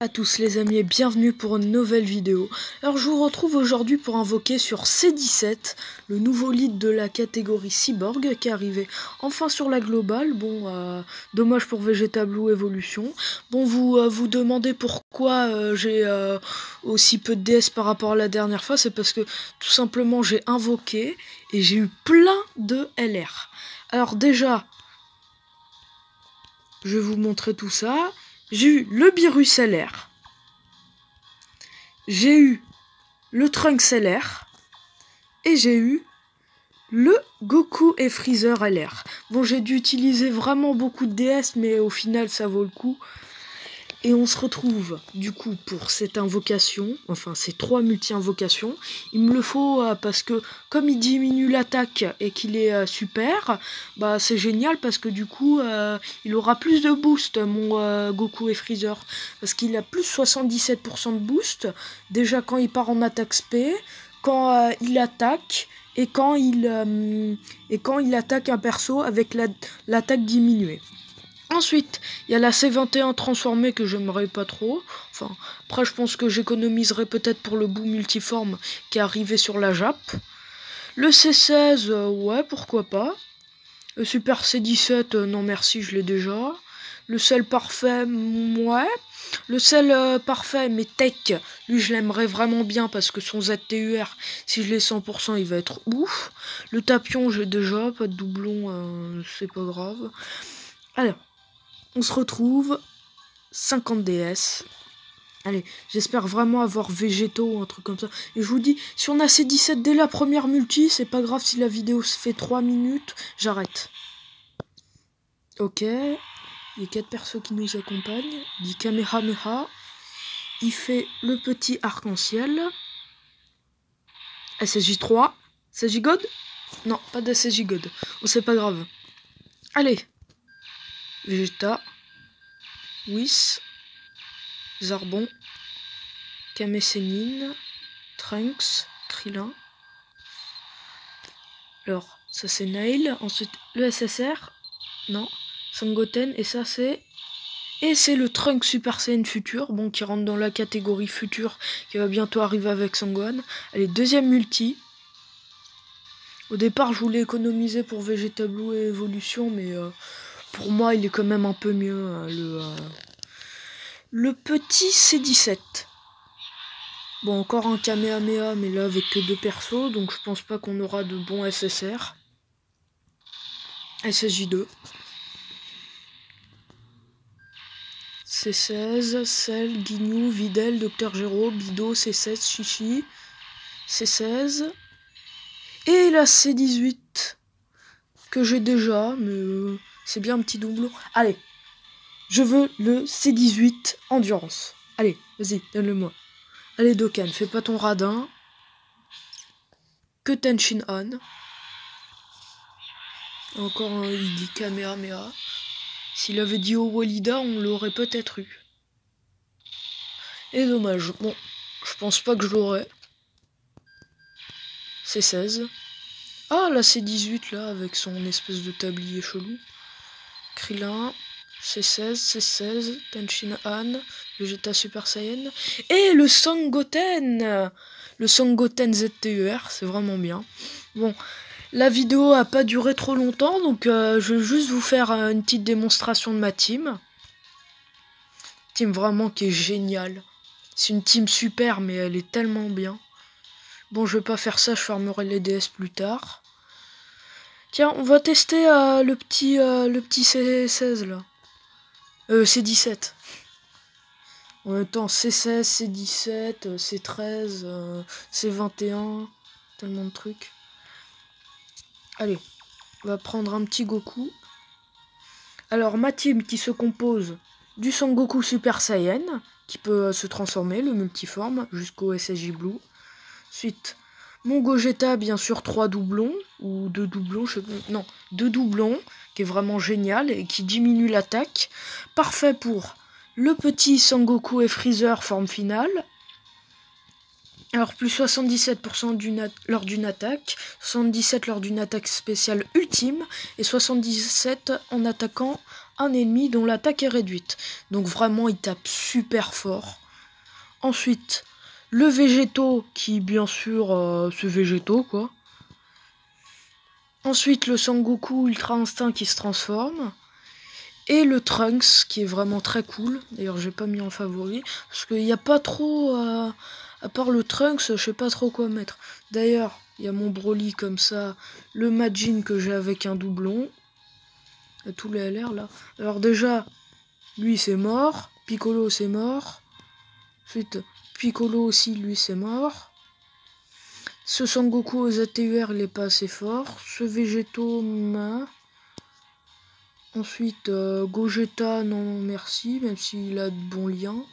À tous les amis et bienvenue pour une nouvelle vidéo. Alors je vous retrouve aujourd'hui pour invoquer sur C17, le nouveau lead de la catégorie Cyborg qui est arrivé enfin sur la globale. Bon, dommage pour Vegeta Blue Evolution. Bon, vous demandez pourquoi j'ai aussi peu de DS par rapport à la dernière fois. C'est parce que tout simplement j'ai invoqué et j'ai eu plein de LR. Alors déjà, je vais vous montrer tout ça. J'ai eu le Beerus LR. J'ai eu le Trunks LR. Et j'ai eu le Goku et Freezer LR. Bon, j'ai dû utiliser vraiment beaucoup de DS, mais au final, ça vaut le coup. Et on se retrouve, du coup, pour cette invocation, enfin, ces 3 multi-invocations. Il me le faut parce que, comme il diminue l'attaque et qu'il est super, bah, c'est génial parce que, du coup, il aura plus de boost, mon Goku et Freezer. Parce qu'il a plus 77% de boost, déjà quand il part en attaque spé, quand il attaque, et quand il attaque un perso avec l'attaque diminuée. Ensuite, il y a la C21 transformée que j'aimerais pas trop. Enfin, après, je pense que j'économiserai peut-être pour le bout multiforme qui est arrivé sur la Jap. Le C16, ouais, pourquoi pas. Le Super C17, non merci, je l'ai déjà. Le sel parfait, ouais. Le sel parfait, mais tech, lui je l'aimerais vraiment bien parce que son ZTUR, si je l'ai 100%, il va être ouf. Le tapion, j'ai déjà, pas de doublon, c'est pas grave. Alors. On se retrouve 50 DS. Allez, j'espère vraiment avoir Végétaux ou un truc comme ça. Et je vous dis, si on a ces 17 dès la première multi, c'est pas grave si la vidéo se fait 3 minutes, j'arrête. Ok, il y a 4 persos qui nous accompagnent. Il dit Kamehameha. Il fait le petit arc-en-ciel. SSJ3. SSJ God? Non, pas de SSJ God. Oh, c'est pas grave. Allez. Vegeta. Whis. Zarbon. Kame-Sennin, Trunks, Krillin. Alors, ça c'est Nail. Ensuite, le SSR. Non. Sangoten. Et ça c'est... Et c'est le Trunks Super Saiyan futur. Bon, qui rentre dans la catégorie future. Qui va bientôt arriver avec Sangohan. Allez, deuxième multi. Au départ, je voulais économiser pour Vegeta Blue et Evolution. Mais pour moi, il est quand même un peu mieux. Le petit C17. Bon, encore un Kamehameha, mais là avec que 2 persos, donc je pense pas qu'on aura de bons SSR. SSJ2. C16, Cell, Guignou, Videl, Dr Gero, Bido, C16, Chichi, C16. Et la C18, que j'ai déjà, mais c'est bien un petit doublon. Allez, je veux le C18 Endurance. Allez, vas-y, donne-le-moi. Allez Dokkan, fais pas ton radin. Que Tenshin Han. Encore un il dit Kamehameha. S'il avait dit Owolida, on l'aurait peut-être eu. Et dommage. Bon, je pense pas que je l'aurais. C'est 16. Ah, là c'est 18 là, avec son espèce de tablier chelou. Krillin. C16, Tenshin Han, Vegeta Super Saiyan. Et le Sangoten. Le Sangoten ZTUR, c'est vraiment bien. Bon. La vidéo a pas duré trop longtemps, donc je vais juste vous faire une petite démonstration de ma team. Team vraiment qui est géniale. C'est une team super, mais elle est tellement bien. Bon, je vais pas faire ça, je fermerai les DS plus tard. Tiens, on va tester le petit C16 là. C17. En même temps, C16, C17, C13, C21, tellement de trucs. Allez, on va prendre un petit Goku. Alors, ma team qui se compose du Sangoku Super Saiyan, qui peut se transformer, le multiforme, jusqu'au SSJ Blue. Ensuite, mon Gogeta, bien sûr, 3 doublons, ou 2 doublons, je sais pas, non, 2 doublons, qui est vraiment génial, et qui diminue l'attaque. Parfait pour le petit Sangoku et Freezer, forme finale. Alors, plus 77% lors d'une attaque, 77 lors d'une attaque spéciale ultime, et 77 en attaquant un ennemi dont l'attaque est réduite. Donc vraiment, il tape super fort. Ensuite, le végétaux qui, bien sûr, c'est végétaux, quoi. Ensuite, le Sangoku Ultra Instinct qui se transforme. Et le Trunks qui est vraiment très cool. D'ailleurs, j'ai pas mis en favori. Parce qu'il n'y a pas trop... à part le Trunks, je sais pas trop quoi mettre. D'ailleurs, il y a mon Broly comme ça. Le Majin que j'ai avec un doublon. Et tous les LR là. Alors déjà, lui c'est mort. Piccolo c'est mort. Ensuite, Piccolo aussi, lui c'est mort. Ce Sangoku au ZTUR, il est pas assez fort. Ce Végétaux, ensuite, Gogeta, non merci, même s'il a de bons liens.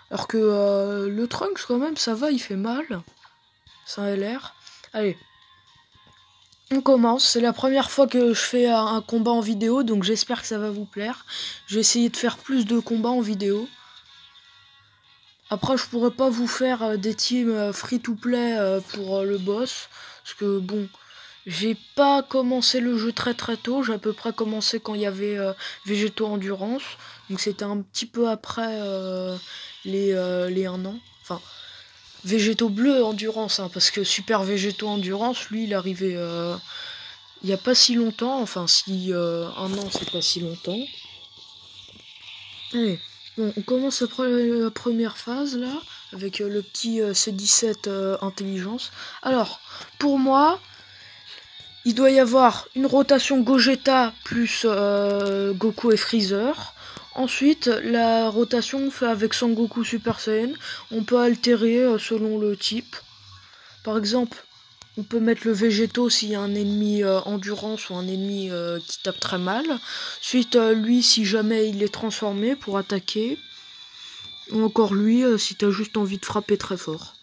Alors que le Trunks, quand même, ça va, il fait mal. C'est un LR. Allez. On commence. C'est la première fois que je fais un combat en vidéo, donc j'espère que ça va vous plaire. Je vais essayer de faire plus de combats en vidéo. Après, je pourrais pas vous faire des teams free-to-play pour le boss. Parce que, bon, j'ai pas commencé le jeu très tôt. J'ai à peu près commencé quand il y avait Végétaux Endurance. Donc c'était un petit peu après les 1 an. Enfin, Végétaux Bleu Endurance, hein, parce que Super Végétaux Endurance, lui, il arrivait il y a pas si longtemps. Enfin, si 1 an, c'est pas si longtemps. Allez. Bon, on commence la première phase là, avec le petit C17 intelligence. Alors, pour moi, il doit y avoir une rotation Gogeta plus Goku et Freezer. Ensuite, la rotation fait avec Sangoku Super Saiyan. On peut altérer selon le type. Par exemple, on peut mettre le végétaux s'il y a un ennemi endurance ou un ennemi qui tape très mal. Ensuite, lui, si jamais il est transformé pour attaquer. Ou encore lui, si t'as juste envie de frapper très fort.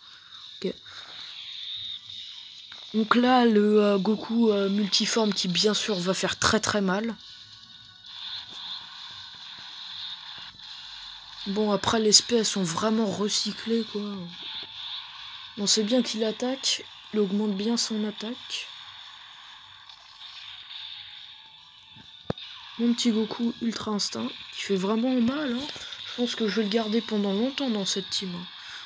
Okay. Donc là, le Goku multiforme qui, bien sûr, va faire très mal. Bon, après, les spés, elles sont vraiment recyclées, quoi. On sait bien qu'il attaque. Il augmente bien son attaque. Mon petit Goku Ultra Instinct, qui fait vraiment mal, hein. Je pense que je vais le garder pendant longtemps dans cette team. Hein.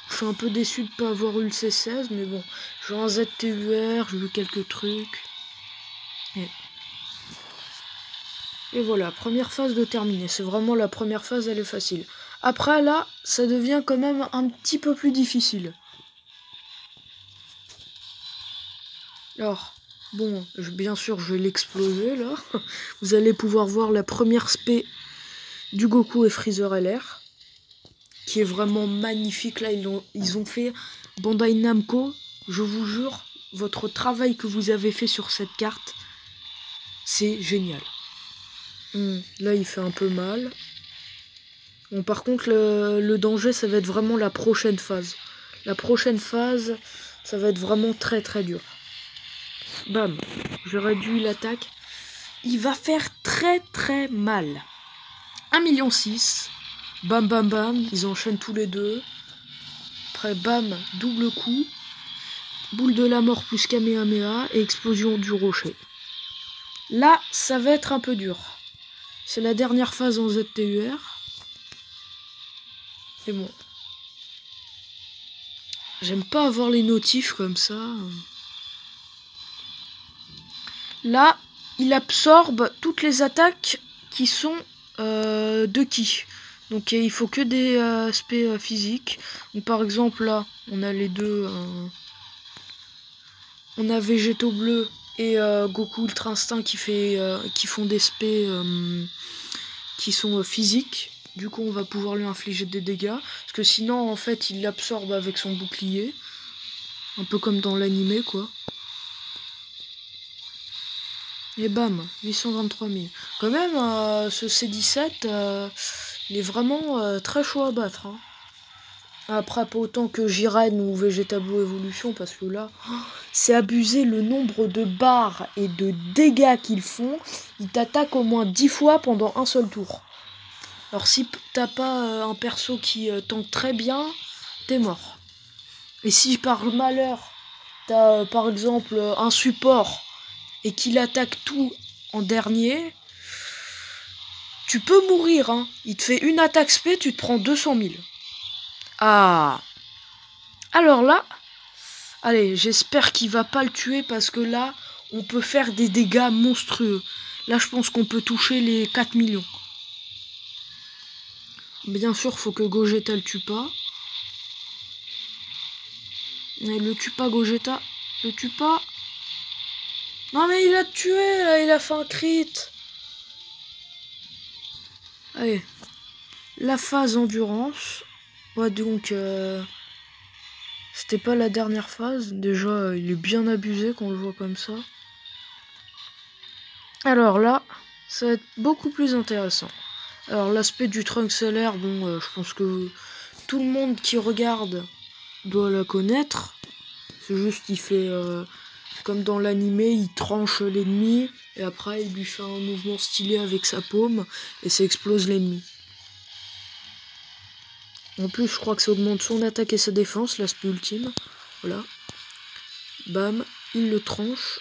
Je suis un peu déçu de ne pas avoir eu le C16, mais bon, j'ai un ZTUR, j'ai eu quelques trucs. Et voilà, première phase de terminée. C'est vraiment la première phase, elle est facile. Après, là, ça devient quand même un petit peu plus difficile. Alors, bon, bien sûr, je vais l'exploser, là. Vous allez pouvoir voir la première spé du Goku et Freezer LR. Qui est vraiment magnifique. Là, ils ont fait Bandai Namco. Je vous jure, votre travail que vous avez fait sur cette carte, c'est génial. Là, il fait un peu mal. Bon, par contre, le danger, ça va être vraiment la prochaine phase. La prochaine phase, ça va être vraiment très dur. Bam, je réduis l'attaque. Il va faire très mal. 1,6 million. Bam, ils enchaînent tous les deux. Après, bam, double coup. Boule de la mort plus Kamehameha et explosion du rocher. Là, ça va être un peu dur. C'est la dernière phase en ZTUR. Et bon. J'aime pas avoir les notifs comme ça. Là, il absorbe toutes les attaques qui sont de ki. Donc il faut que des aspects physiques. Donc, par exemple là, on a les deux. On a Végétaux Bleu et Goku Ultra Instinct qui font des spés qui sont physiques. Du coup, on va pouvoir lui infliger des dégâts. Parce que sinon, en fait, il l'absorbe avec son bouclier. Un peu comme dans l'animé, quoi. Et bam, 823 000. Quand même, ce C17, il est vraiment très chaud à battre. Hein. Après, pas autant que Jiren ou Vegeta Blue Evolution, parce que là, c'est abusé le nombre de barres et de dégâts qu'ils font. Ils t'attaquent au moins 10 fois pendant un seul tour. Alors si t'as pas un perso qui tank très bien, t'es mort. Et si par malheur, t'as par exemple un support et qu'il attaque tout en dernier, tu peux mourir, hein. Il te fait une attaque spé, tu te prends 200 000. Ah. Alors là, allez, j'espère qu'il va pas le tuer parce que là, on peut faire des dégâts monstrueux. Là, je pense qu'on peut toucher les 4 millions. Bien sûr, faut que Gogeta le tue pas. Mais le tue pas, Gogeta. Le tue pas. Non, mais il a tué, là, il a fait un crit. Allez. La phase endurance. Ouais, donc, c'était pas la dernière phase. Déjà, il est bien abusé quand on le voit comme ça. Alors là, ça va être beaucoup plus intéressant. Alors l'aspect du Trunks solaire, bon, je pense que tout le monde qui regarde doit la connaître. C'est juste qu'il fait comme dans l'animé, il tranche l'ennemi et après il lui fait un mouvement stylé avec sa paume et ça explose l'ennemi. En plus, je crois que ça augmente son attaque et sa défense, l'aspect ultime. Voilà. Bam, il le tranche.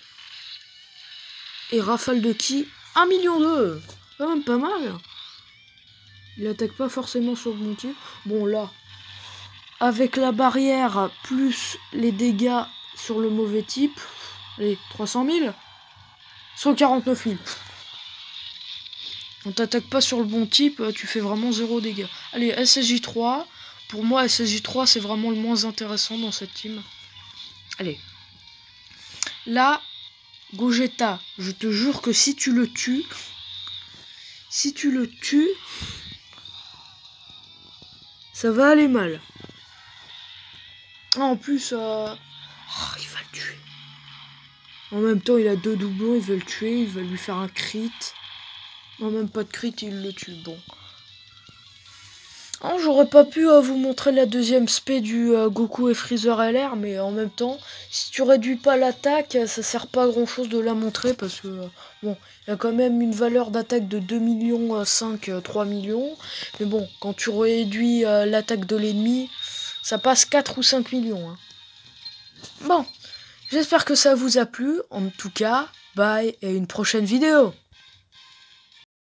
Et rafale de ki 1,2 million. Quand même pas mal. Il attaque pas forcément sur le bon type. Bon là, avec la barrière plus les dégâts sur le mauvais type, allez, 300 000, 149 000. On t'attaque pas sur le bon type, tu fais vraiment 0 dégâts. Allez, SSJ3. Pour moi, SSJ3, c'est vraiment le moins intéressant dans cette team. Allez. Là, Gogeta, je te jure que si tu le tues, ça va aller mal. Ah, en plus, il va le tuer. En même temps, il a 2 doublons, il veut le tuer, il va lui faire un crit. Non, même pas de crit, il le tue. Bon. Oh, j'aurais pas pu vous montrer la deuxième spé du Goku et Freezer LR, mais en même temps, si tu réduis pas l'attaque, ça sert pas à grand chose de la montrer parce que, bon, il y a quand même une valeur d'attaque de 2 millions 5, 3 millions. Mais bon, quand tu réduis l'attaque de l'ennemi, ça passe 4 ou 5 millions. Hein. Bon, j'espère que ça vous a plu. En tout cas, bye et une prochaine vidéo.